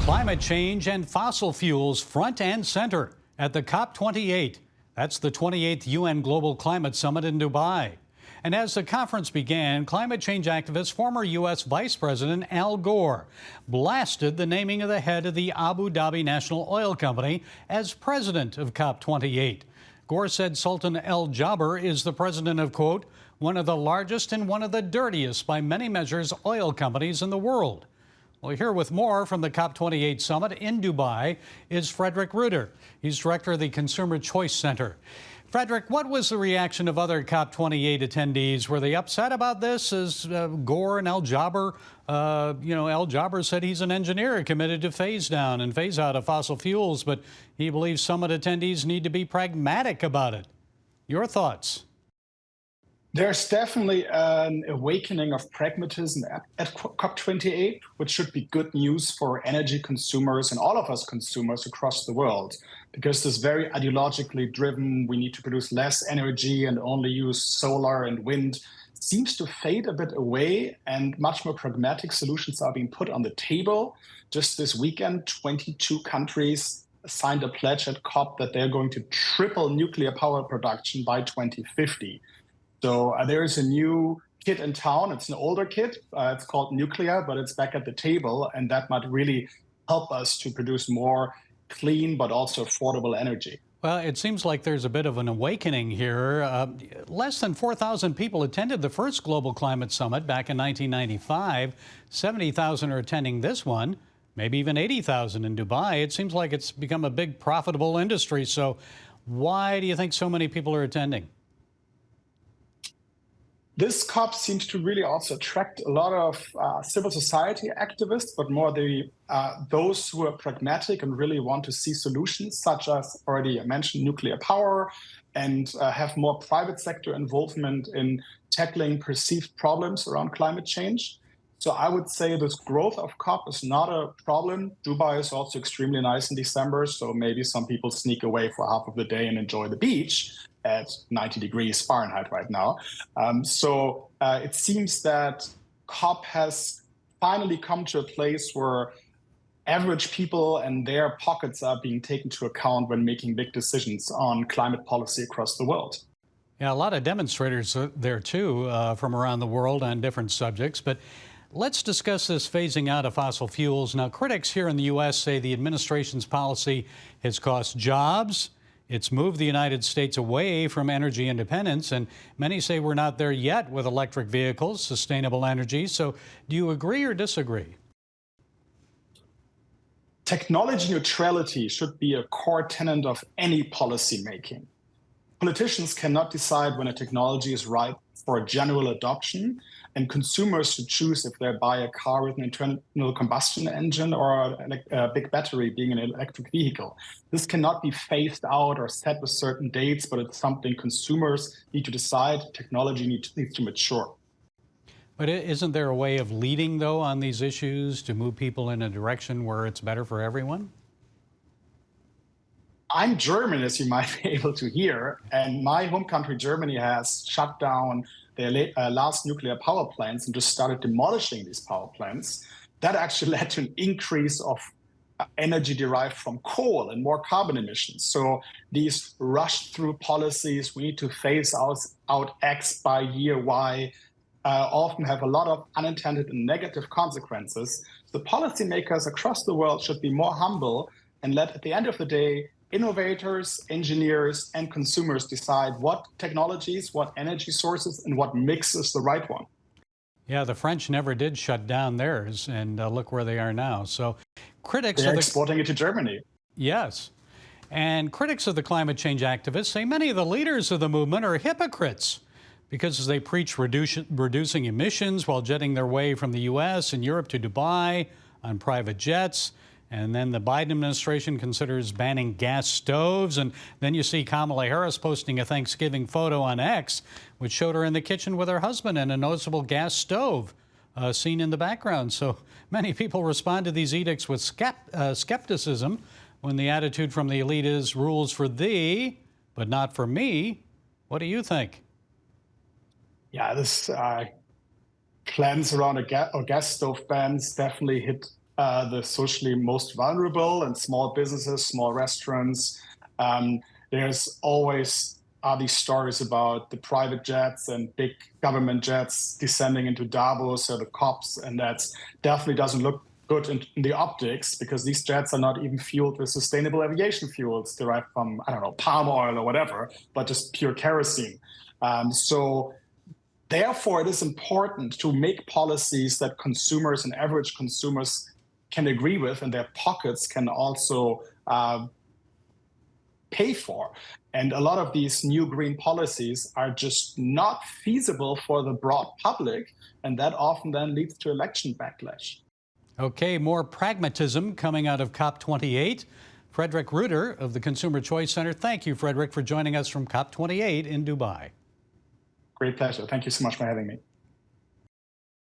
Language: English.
Climate change and fossil fuels front and center at the COP28. That's the 28th UN Global Climate Summit in Dubai. And as the conference began, climate change activist, former U.S. Vice President Al Gore blasted the naming of the head of the Abu Dhabi National Oil Company as president of COP28. Gore said Sultan Al Jaber is the president of, quote, one of the largest and one of the dirtiest by many measures oil companies in the world. Well, here with more from the COP28 summit in Dubai is Fred Roeder. He's director of the Consumer Choice Center. Frederick, what was the reaction of other COP28 attendees? Were they upset about this as Gore and Al Jaber, Al Jaber said he's an engineer committed to phase down and phase out of fossil fuels, but he believes summit attendees need to be pragmatic about it. Your thoughts? There's definitely an awakening of pragmatism at COP28, which should be good news for energy consumers and all of us consumers across the world, because this very ideologically driven, we need to produce less energy and only use solar and wind, seems to fade a bit away, and much more pragmatic solutions are being put on the table. Just this weekend, 22 countries signed a pledge at COP that they're going to triple nuclear power production by 2050. So there is a new kid in town. It's an older kid. It's called nuclear, but it's back at the table. And that might really help us to produce more clean, but also affordable energy. Well, it seems like there's a bit of an awakening here. Less than 4,000 people attended the first Global Climate Summit back in 1995. 70,000 are attending this one, maybe even 80,000 in Dubai. It seems like it's become a big profitable industry. So why do you think so many people are attending? This COP seems to really also attract a lot of civil society activists, but more those who are pragmatic and really want to see solutions, such as already I mentioned nuclear power, and have more private sector involvement in tackling perceived problems around climate change. So I would say this growth of COP is not a problem. Dubai is also extremely nice in December, so maybe some people sneak away for half of the day and enjoy the beach at 90 degrees Fahrenheit right now. So it seems that COP has finally come to a place where average people and their pockets are being taken into account when making big decisions on climate policy across the world. Yeah, a lot of demonstrators there too from around the world on different subjects. But let's discuss this phasing out of fossil fuels. Now, critics here in the U.S. say the administration's policy has cost jobs. It's moved the United States away from energy independence, and many say we're not there yet with electric vehicles, sustainable energy. So do you agree or disagree? Technology neutrality should be a core tenet of any policy making. Politicians cannot decide when a technology is ripe for a general adoption, and consumers should choose if they buy a car with an internal combustion engine or a big battery being an electric vehicle. This cannot be phased out or set with certain dates, but it's something consumers need to decide. Technology needs to mature. But isn't there a way of leading, though, on these issues to move people in a direction where it's better for everyone? I'm German, as you might be able to hear, and my home country, Germany, has shut down their last nuclear power plants and just started demolishing these power plants. That actually led to an increase of energy derived from coal and more carbon emissions. So these rushed through policies, we need to phase out X by year Y, often have a lot of unintended and negative consequences. The policymakers across the world should be more humble and let, at the end of the day, innovators, engineers, and consumers decide what technologies, what energy sources, and what mix is the right one. Yeah, the French never did shut down theirs, and look where they are now. So critics They're exporting it to Germany. Yes. And critics of the climate change activists say many of the leaders of the movement are hypocrites because they preach reducing emissions while jetting their way from the U.S. and Europe to Dubai on private jets. And then the Biden administration considers banning gas stoves. And then you see Kamala Harris posting a Thanksgiving photo on X, which showed her in the kitchen with her husband and a noticeable gas stove seen in the background. So many people respond to these edicts with skepticism when the attitude from the elite is rules for thee, but not for me. What do you think? Yeah, this plans around gas stove bans definitely hit the socially most vulnerable and small businesses, small restaurants. There's always these stories about the private jets and big government jets descending into Davos or the COPs, and that definitely doesn't look good in the optics, because these jets are not even fueled with sustainable aviation fuels derived from, I don't know, palm oil or whatever, but just pure kerosene. So therefore, it is important to make policies that consumers and average consumers can agree with, and their pockets can also pay for. And a lot of these new green policies are just not feasible for the broad public, and that often then leads to election backlash. Okay, more pragmatism coming out of COP28. Fred Roeder of the Consumer Choice Center. Thank you, Frederick, for joining us from COP28 in Dubai. Great pleasure. Thank you so much for having me.